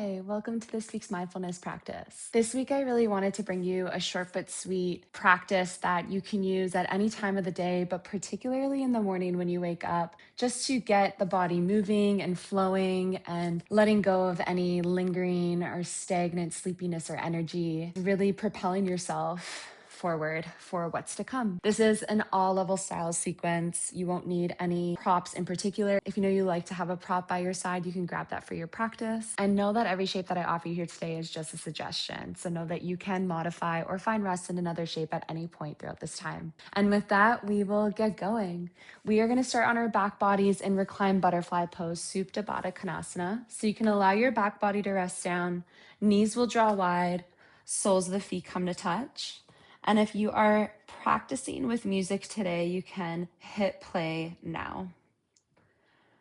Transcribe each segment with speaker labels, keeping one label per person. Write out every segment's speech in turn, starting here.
Speaker 1: Hi, welcome to this week's mindfulness practice. This week, I really wanted to bring you a short but sweet practice that you can use at any time of the day, but particularly in the morning when you wake up, just to get the body moving and flowing and letting go of any lingering or stagnant sleepiness or energy, really propelling yourself forward for what's to come. This is an all-level style sequence. You won't need any props in particular. If you know you like to have a prop by your side, you can grab that for your practice. And know that every shape that I offer you here today is just a suggestion. So know that you can modify or find rest in another shape at any point throughout this time. And with that, we will get going. We are going to start on our back bodies in reclined butterfly pose, Supta Baddha Konasana. So you can allow your back body to rest down. Knees will draw wide. Soles of the feet come to touch. And if you are practicing with music today, you can hit play now.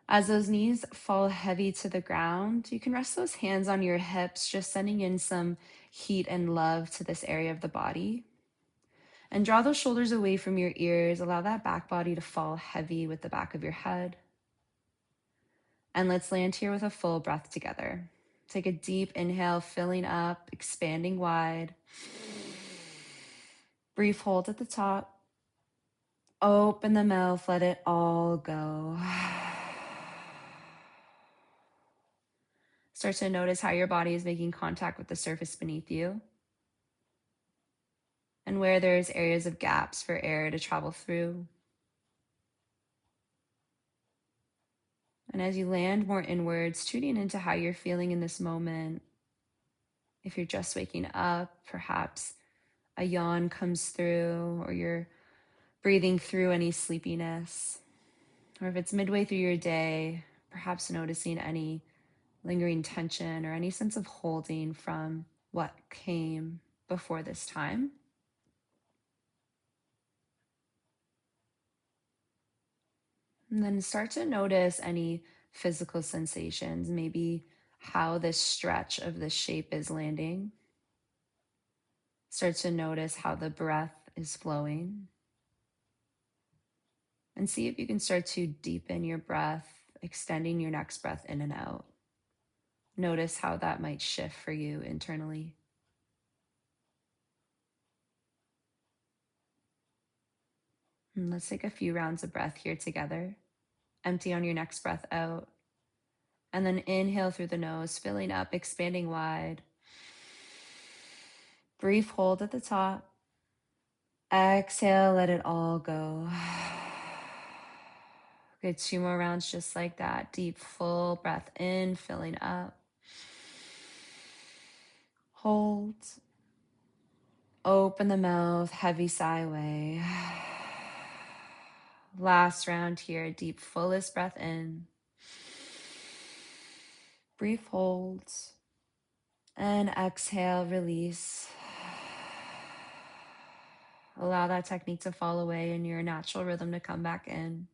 Speaker 1: As those knees fall heavy to the ground, you can rest those hands on your hips, just sending in some heat and love to this area of the body. And draw those shoulders away from your ears. Allow that back body to fall heavy with the back of your head. And let's land here with a full breath together. Take a deep inhale, filling up, expanding wide. Brief hold at the top. Open the mouth, let it all go. Start to notice how your body is making contact with the surface beneath you, and where there's areas of gaps for air to travel through. And as you land more inwards, tuning into how you're feeling in this moment. If you're just waking up, perhaps a yawn comes through, or you're breathing through any sleepiness. Or if it's midway through your day, perhaps noticing any lingering tension or any sense of holding from what came before this time. And then start to notice any physical sensations, maybe how this stretch of the shape is landing. Start to notice how the breath is flowing. And see if you can start to deepen your breath, extending your next breath in and out. Notice how that might shift for you internally. And let's take a few rounds of breath here together. Empty on your next breath out. And then inhale through the nose, filling up, expanding wide. Brief hold at the top. Exhale, let it all go. Good, 2 more rounds just like that. Deep, full breath in, filling up. Hold. Open the mouth, heavy sigh away. Last round here, deep, fullest breath in. Brief hold. And exhale, release. Allow that technique to fall away and your natural rhythm to come back in.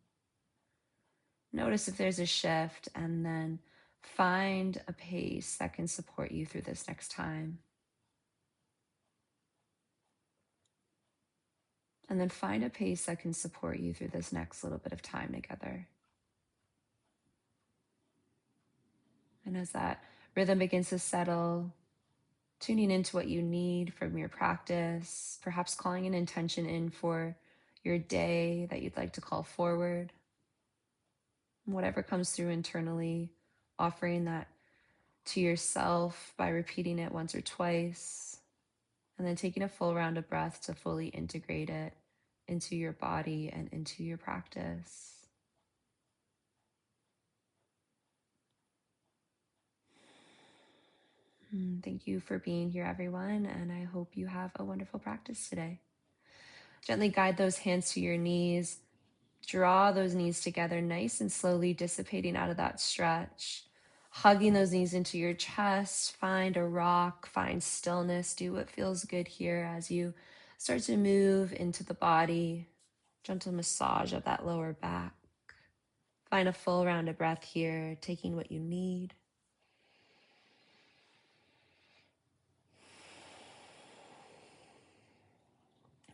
Speaker 1: Notice if there's a shift, and then find a pace that can support you through this next time. And then find a pace that can support you through this next little bit of time together. And as that rhythm begins to settle, tuning into what you need from your practice, perhaps calling an intention in for your day that you'd like to call forward. Whatever comes through internally, offering that to yourself by repeating it once or twice, and then taking a full round of breath to fully integrate it into your body and into your practice. Thank you for being here, everyone, and I hope you have a wonderful practice today. Gently guide those hands to your knees. Draw those knees together, nice and slowly dissipating out of that stretch. Hugging those knees into your chest. Find a rock, find stillness. Do what feels good here as you start to move into the body. Gentle massage of that lower back. Find a full round of breath here, taking what you need.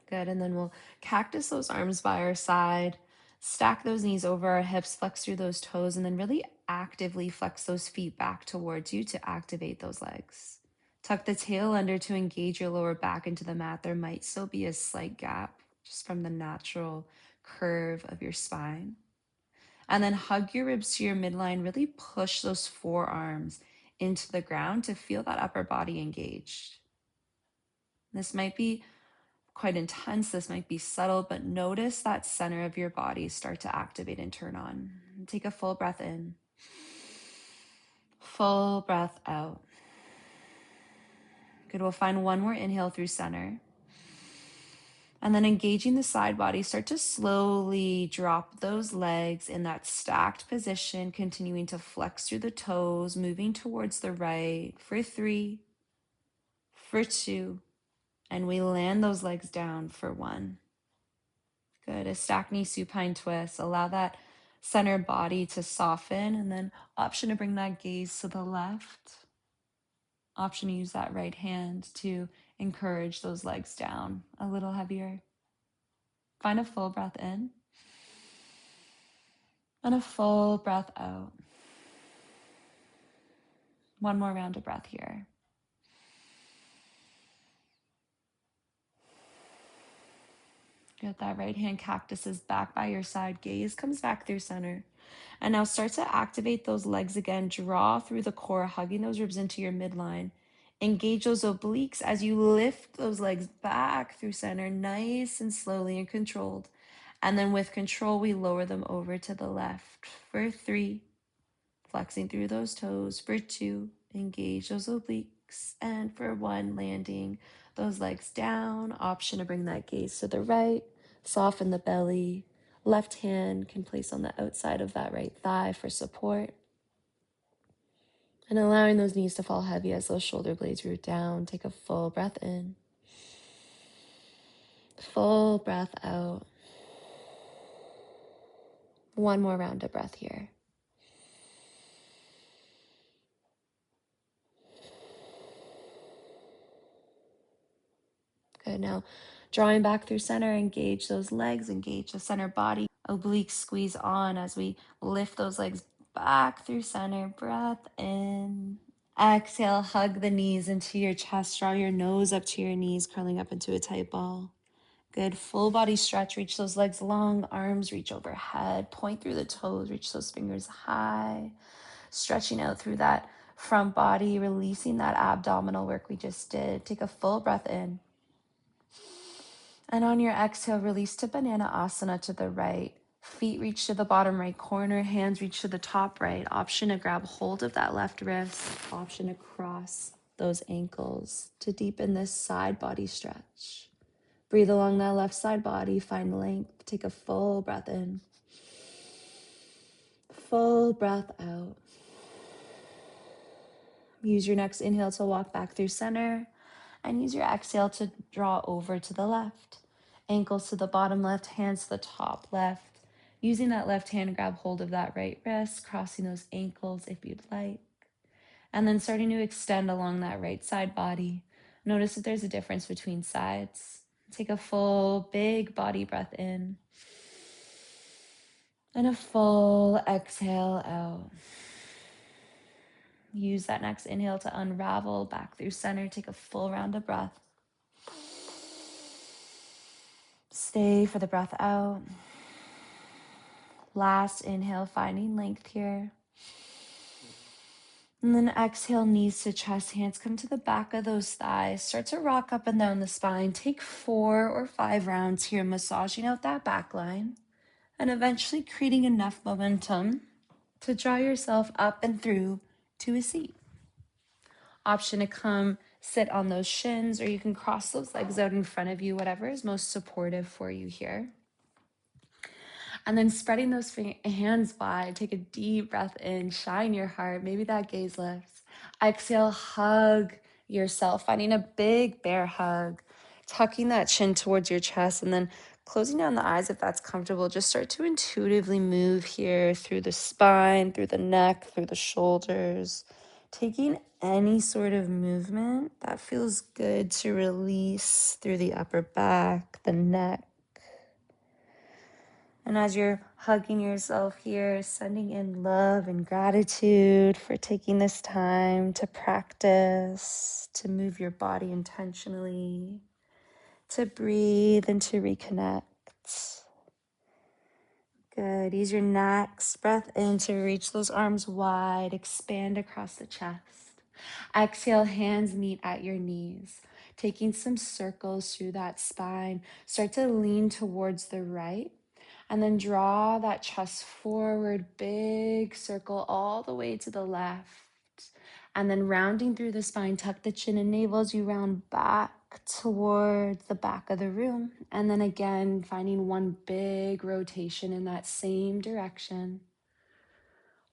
Speaker 1: Good, and then we'll cactus those arms by our side.
Speaker 2: Stack those knees over our hips, flex through those toes, and then really actively flex those feet back towards you to activate those legs. Tuck the tail under to engage your lower back into the mat. There might still be a slight gap just from the natural curve of your spine. And then hug your ribs to your midline. Really push those forearms into the ground to feel that upper body engaged. This might be quite intense. This might be subtle, but notice that center of your body start to activate and turn on. Take a full breath in. Full breath out. Good. We'll find one more inhale through center. And then engaging the side body, start to slowly drop those legs in that stacked position, continuing to flex through the toes, moving towards the right for 3, for 2, and we land those legs down for 1. Good. A stack knee supine twist. Allow that center body to soften, and then option to bring that gaze to the left. Option to use that right hand to encourage those legs down a little heavier. Find a full breath in and a full breath out. One more round of breath here. Good. That right hand cactus is back by your side. Gaze comes back through center. And now start to activate those legs again. Draw through the core, hugging those ribs into your midline. Engage those obliques as you lift those legs back through center, nice and slowly and controlled. And then with control, we lower them over to the left for 3, flexing through those toes. For 2, engage those obliques. And for 1, landing those legs down. Option to bring that gaze to the right, soften the belly. Left hand can place on the outside of that right thigh for support. And allowing those knees to fall heavy as those shoulder blades root down. Take a full breath in. Full breath out. One more round of breath here. Good. Now, drawing back through center, engage those legs, engage the center body. Obliques squeeze on as we lift those legs back through center. Breath in. Exhale, hug the knees into your chest. Draw your nose up to your knees, curling up into a tight ball. Good. Full body stretch. Reach those legs long. Arms reach overhead. Point through the toes. Reach those fingers high. Stretching out through that front body. Releasing that abdominal work we just did. Take a full breath in. And on your exhale, release to Banana Asana to the right. Feet reach to the bottom right corner. Hands reach to the top right. Option to grab hold of that left wrist. Option to cross those ankles to deepen this side body stretch. Breathe along that left side body. Find length. Take a full breath in. Full breath out. Use your next inhale to walk back through center. And use your exhale to draw over to the left. Ankles to the bottom left, hands to the top left. Using that left hand, grab hold of that right wrist, crossing those ankles if you'd like. And then starting to extend along that right side body. Notice that there's a difference between sides. Take a full, big body breath in. And a full exhale out. Use that next inhale to unravel back through center. Take a full round of breath. Stay for the breath out. Last inhale, finding length here. And then exhale, knees to chest, hands come to the back of those thighs. Start to rock up and down the spine. Take 4 or 5 rounds here, massaging out that back line. And eventually creating enough momentum to draw yourself up and through to a seat. Option to come sit on those shins, or you can cross those legs out in front of you, whatever is most supportive for you here. And then spreading those hands wide, take a deep breath in, shine your heart, maybe that gaze lifts. Exhale, hug yourself, finding a big bear hug, tucking that chin towards your chest, and then closing down the eyes if that's comfortable. Just start to intuitively move here through the spine, through the neck, through the shoulders, taking any sort of movement that feels good to release through the upper back, the neck. And as you're Hugging yourself here, sending in love and gratitude for taking this time to practice, to move your body intentionally, to breathe and to reconnect. Good. Use your next breath in to reach those arms wide, expand across the chest. Exhale, hands meet at your knees. Taking some circles through that spine, start to lean towards the right. And then draw that chest forward, big circle all the way to the left. And then rounding through the spine, tuck the chin and navel as you round back towards the back of the room. And then again, finding one big rotation in that same direction.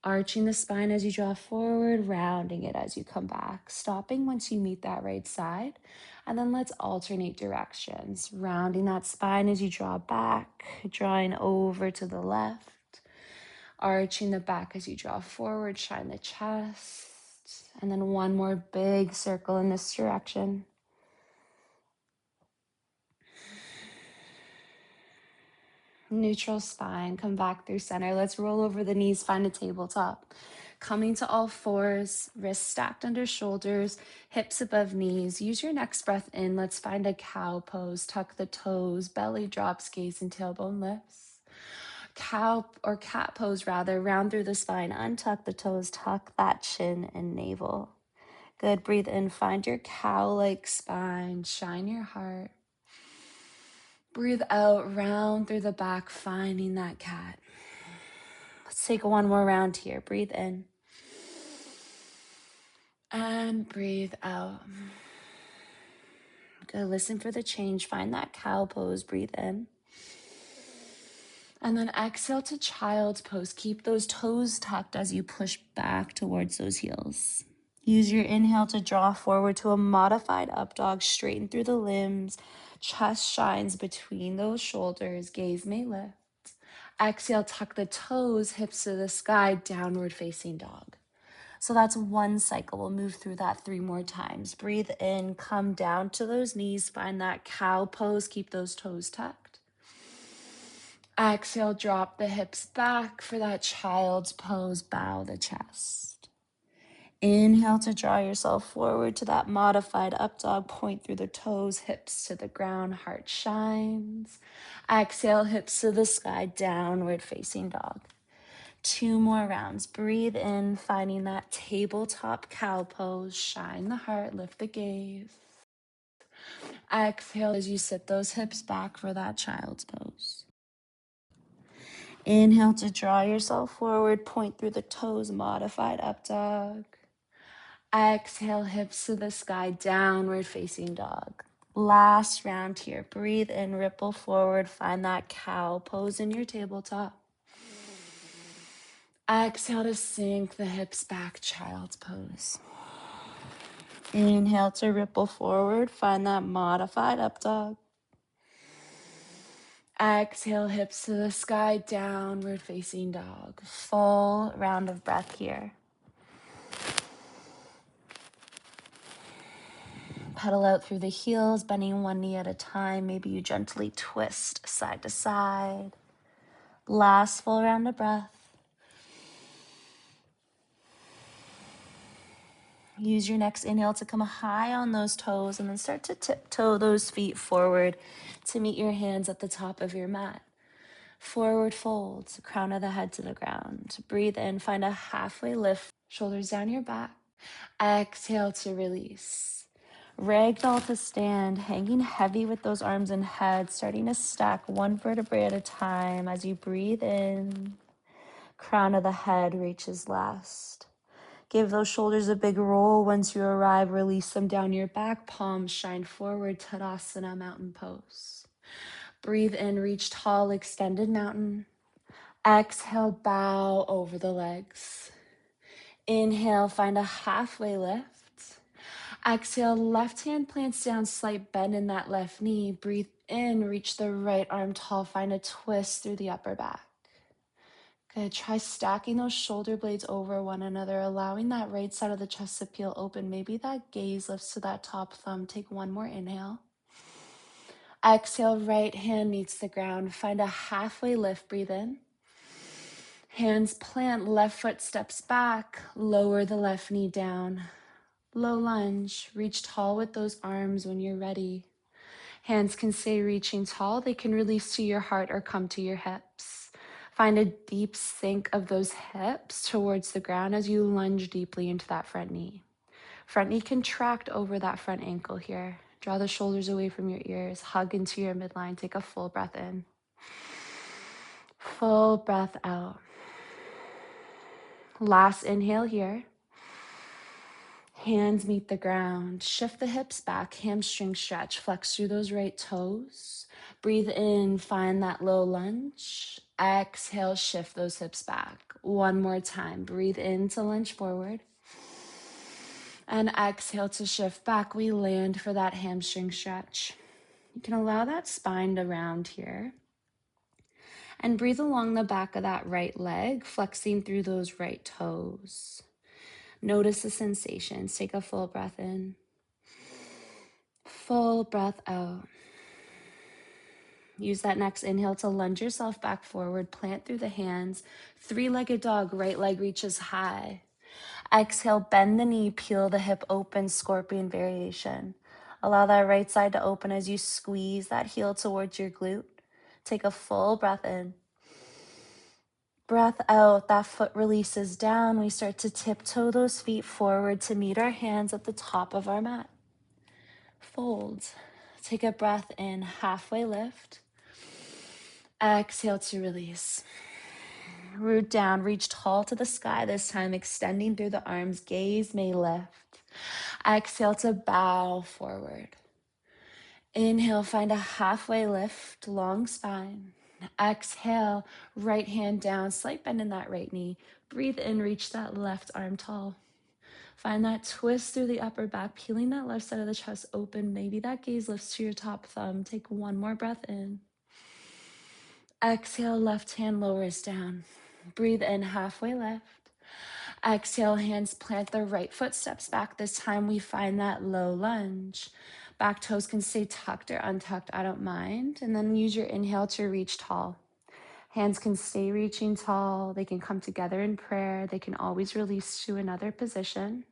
Speaker 2: Arching the spine as you draw forward, rounding it as you come back, stopping once you meet that right side. And then let's alternate directions, rounding that spine as you draw back, drawing over to the left, arching the back as you draw forward, shine the chest, and then one more big circle in this direction. Neutral spine, come back through center. Let's roll over the knees, find a tabletop. Coming to all fours, wrists stacked under shoulders, hips above knees. Use your next breath in. Let's find a cow pose. Tuck the toes, belly drops, gaze and tailbone lifts. Cow or cat pose rather, round through the spine, untuck the toes, tuck that chin and navel. Good, breathe in, find your cow-like spine, shine your heart. Breathe out, round through the back, finding that cat. Let's take one more round here. Breathe in. And breathe out. Good, listen for the change. Find that cow pose, breathe in. And then exhale to child's pose. Keep those toes tucked as you push back towards those heels. Use your inhale to draw forward to a modified up dog, straighten through the limbs, chest shines between those shoulders, gaze may lift. Exhale, tuck the toes, hips to the sky, downward facing dog. So that's one cycle. We'll move through that 3 more times. Breathe in, come down to those knees, find that cow pose, keep those toes tucked. Exhale, drop the hips back for that child's pose, bow the chest. Inhale to draw yourself forward to that modified up dog, point through the toes, hips to the ground, heart shines. Exhale, hips to the sky, downward facing dog. 2 more rounds. Breathe in, finding that tabletop cow pose, shine the heart, lift the gaze. Exhale as you sit those hips back for that child's pose. Inhale to draw yourself forward, point through the toes, modified up dog. Exhale, hips to the sky, downward facing dog. Last round here. Breathe in, ripple forward, find that cow pose in your tabletop. Exhale to sink the hips back, child's pose. Inhale to ripple forward, find that modified up dog. Exhale, hips to the sky, downward facing dog. Full round of breath here. Pedal out through the heels, bending one knee at a time. Maybe you gently twist side to side. Last full round of breath. Use your next inhale to come high on those toes and then start to tiptoe those feet forward to meet your hands at the top of your mat. Forward fold, crown of the head to the ground. Breathe in, find a halfway lift, shoulders down your back. Exhale to release. Ragdoll to stand, hanging heavy with those arms and head, starting to stack one vertebrae at a time as you breathe in. Crown of the head reaches last. Give those shoulders a big roll. Once you arrive, release them down your back, palms shine forward, Tadasana, mountain pose. Breathe in, reach tall, extended mountain. Exhale, bow over the legs. Inhale, find a halfway lift. Exhale, left hand plants down, slight bend in that left knee. Breathe in, reach the right arm tall, find a twist through the upper back. Good, try stacking those shoulder blades over one another, allowing that right side of the chest to peel open. Maybe that gaze lifts to that top thumb. Take one more inhale. Exhale, right hand meets the ground. Find a halfway lift, breathe in.
Speaker 1: Hands plant, left foot steps back, lower the left knee down. Low lunge, reach tall with those arms when you're ready. Hands can stay reaching tall, they can release to your heart or come to your hips. Find a deep sink of those hips towards the ground as you lunge deeply into that front knee. Front knee contract over that front ankle here. Draw the shoulders away from your ears, hug into your midline, take a full breath in. Full breath out. Last inhale here. Hands meet the ground. Shift the hips back, hamstring stretch. Flex through those right toes. Breathe in, find that low lunge. Exhale, shift those hips back. One more time. Breathe in to lunge forward. And exhale to shift back. We land for that hamstring stretch. You can allow that spine to round here. And breathe along the back of that right leg, flexing through those right toes. Notice the sensations. Take a full breath in. Full breath out. Use that next inhale to lunge yourself back forward. Plant through the hands. Three-legged dog, right leg reaches high. Exhale, bend the knee, peel the hip open, scorpion variation. Allow that right side to open as you squeeze that heel towards your glute. Take a full breath in. Breath out, that foot releases down. We start to tiptoe those feet forward to meet our hands at the top of our mat. Fold. Take a breath in, halfway lift. Exhale to release. Root down, reach tall to the sky this time, extending through the arms, gaze may lift. Exhale to bow forward. Inhale, find a halfway lift, long spine. Exhale, right hand down, slight bend in that right knee. Breathe in, reach that left arm tall. Find that twist through the upper back, peeling that left side of the chest open. Maybe that gaze lifts to your top thumb. Take one more breath in. Exhale, left hand lowers down. Breathe in, halfway lift. Exhale, hands plant, the right foot steps back. This time we find that low lunge. Back toes can stay tucked or untucked, I don't mind. And then use your inhale to reach tall. Hands can stay reaching tall. They can come together in prayer. They can always release to another position.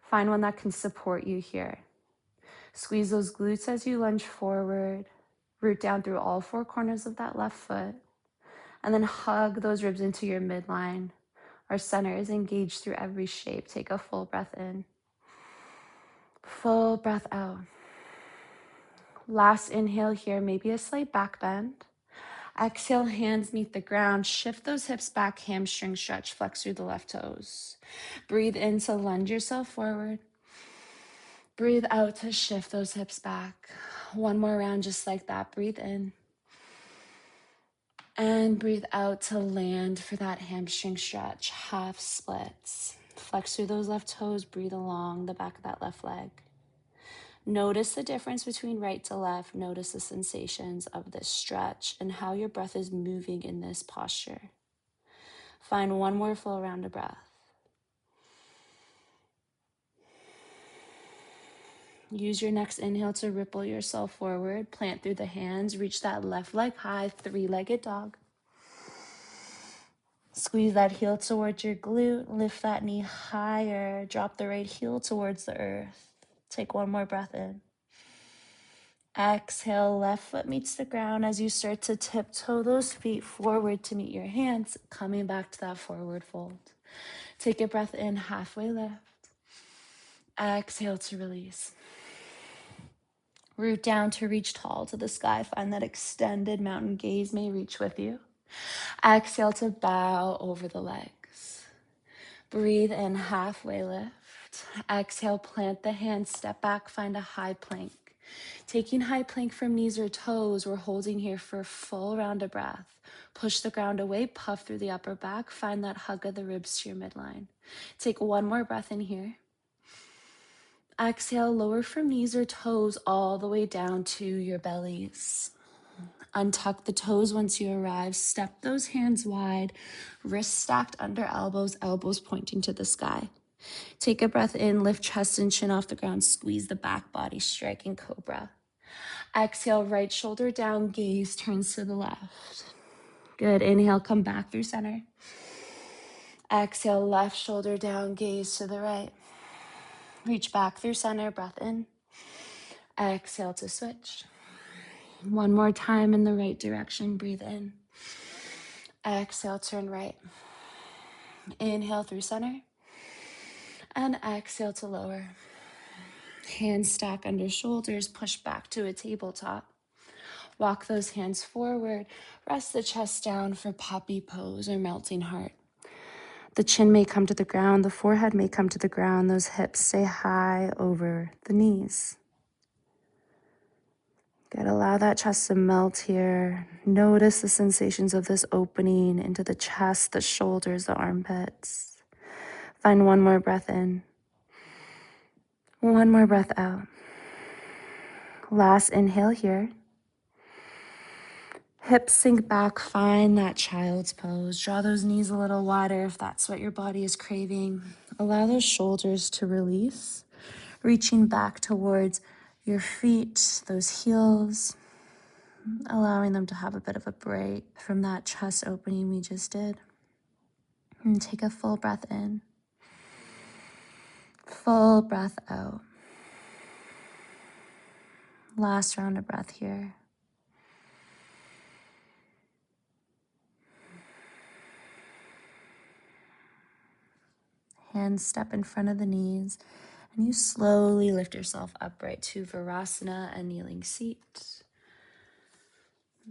Speaker 1: Find one that can support you here. Squeeze those glutes as you lunge forward. Root down through all four corners of that left foot. And then hug those ribs into your midline. Our center is engaged through every shape. Take a full breath in. Full breath out. Last inhale here, maybe a slight back bend. Exhale, hands meet the ground. Shift those hips back, hamstring stretch, flex through the left toes. Breathe in to lunge yourself forward. Breathe out to shift those hips back. One more round just like that. Breathe in. And breathe out to land for that hamstring stretch, half splits. Flex through those left toes, breathe along the back of that left leg. Notice the difference between right to left. Notice the sensations of this stretch and how your breath is moving in this posture. Find one more full round of breath. Use your next inhale to ripple yourself forward. Plant through the hands. Reach that left leg high, three-legged dog. Squeeze that heel towards your glute. Lift that knee higher. Drop the right heel towards the earth. Take one more breath in. Exhale, left foot meets the ground as you start to tiptoe those feet forward to meet your hands, coming back to that forward fold. Take a breath in, halfway lift. Exhale to release. Root down to reach tall to the sky. Find that extended mountain gaze may reach with you. Exhale to bow over the legs. Breathe in, halfway lift. Exhale, plant the hands, step back, find a high plank. Taking high plank from knees or toes, we're holding here for a full round of breath. Push the ground away, puff through the upper back, find that hug of the ribs to your midline. Take one more breath in here. Exhale, lower from knees or toes all the way down to your bellies. Untuck the toes once you arrive. Step those hands wide, wrists stacked under elbows, elbows pointing to the sky. Take a breath in, lift chest and chin off the ground, squeeze the back body, striking cobra. Exhale, right shoulder down, gaze turns to the left. Good, inhale, come back through center. Exhale, left shoulder down, gaze to the right. Reach back through center, breath in. Exhale to switch. One more time in the right direction, breathe in. Exhale, turn right. Inhale through center. And exhale to lower. Hands stack under shoulders, push back to a tabletop. Walk those hands forward. Rest the chest down for puppy pose or melting heart. The chin may come to the ground. The forehead may come to the ground. Those hips stay high over the knees. Good. Allow that chest to melt here. Notice the sensations of this opening into the chest, the shoulders, the armpits. Find one more breath in. One more breath out. Last inhale here. Hips sink back, find that child's pose. Draw those knees a little wider if that's what your body is craving. Allow those shoulders to release, reaching back towards your feet, those heels, allowing them to have a bit of a break from that chest opening we just did. And take a full breath in, full breath out. Last round of breath here. Hands step in front of the knees, and you slowly lift yourself upright to Virasana, a kneeling seat.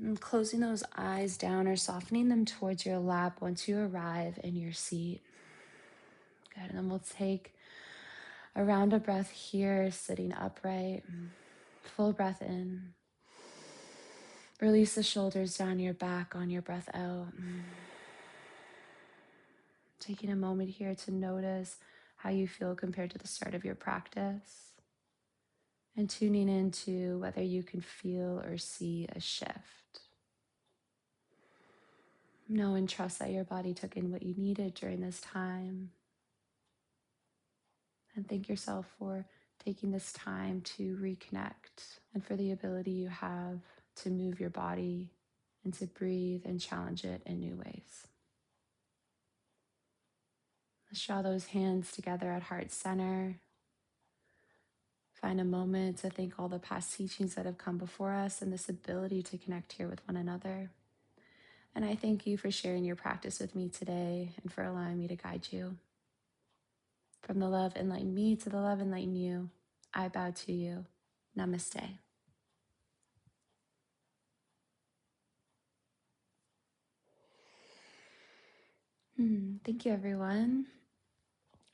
Speaker 1: And closing those eyes down or softening them towards your lap once you arrive in your seat. Good, and then we'll take a round of breath here, sitting upright. Full breath in. Release the shoulders down your back on your breath out. Taking a moment here to notice how you feel compared to the start of your practice. And tuning into whether you can feel or see a shift. Know and trust that your body took in what you needed during this time. And thank yourself for taking this time to reconnect and for the ability you have to move your body and to breathe and challenge it in new ways. Let's draw those hands together at heart center. Find a moment to thank all the past teachings that have come before us and this ability to connect here with one another. And I thank you for sharing your practice with me today and for allowing me to guide you. From the love enlighten me to the love enlighten you, I bow to you. Namaste. Thank you, everyone.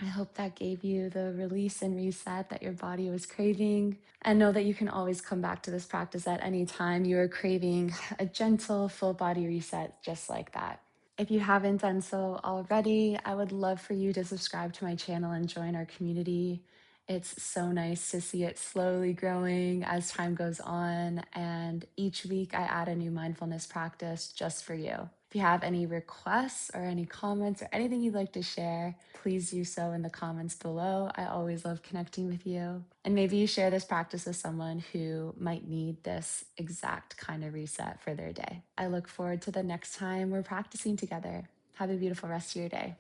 Speaker 1: I hope that gave you the release and reset that your body was craving. And know that you can always come back to this practice at any time you are craving a gentle, full body reset just like that. If you haven't done so already, I would love for you to subscribe to my channel and join our community. It's so nice to see it slowly growing as time goes on. And each week I add a new mindfulness practice just for you. If you have any requests or any comments or anything you'd like to share, please do so in the comments below. I always love connecting with you. And maybe you share this practice with someone who might need this exact kind of reset for their day. I look forward to the next time we're practicing together. Have a beautiful rest of your day.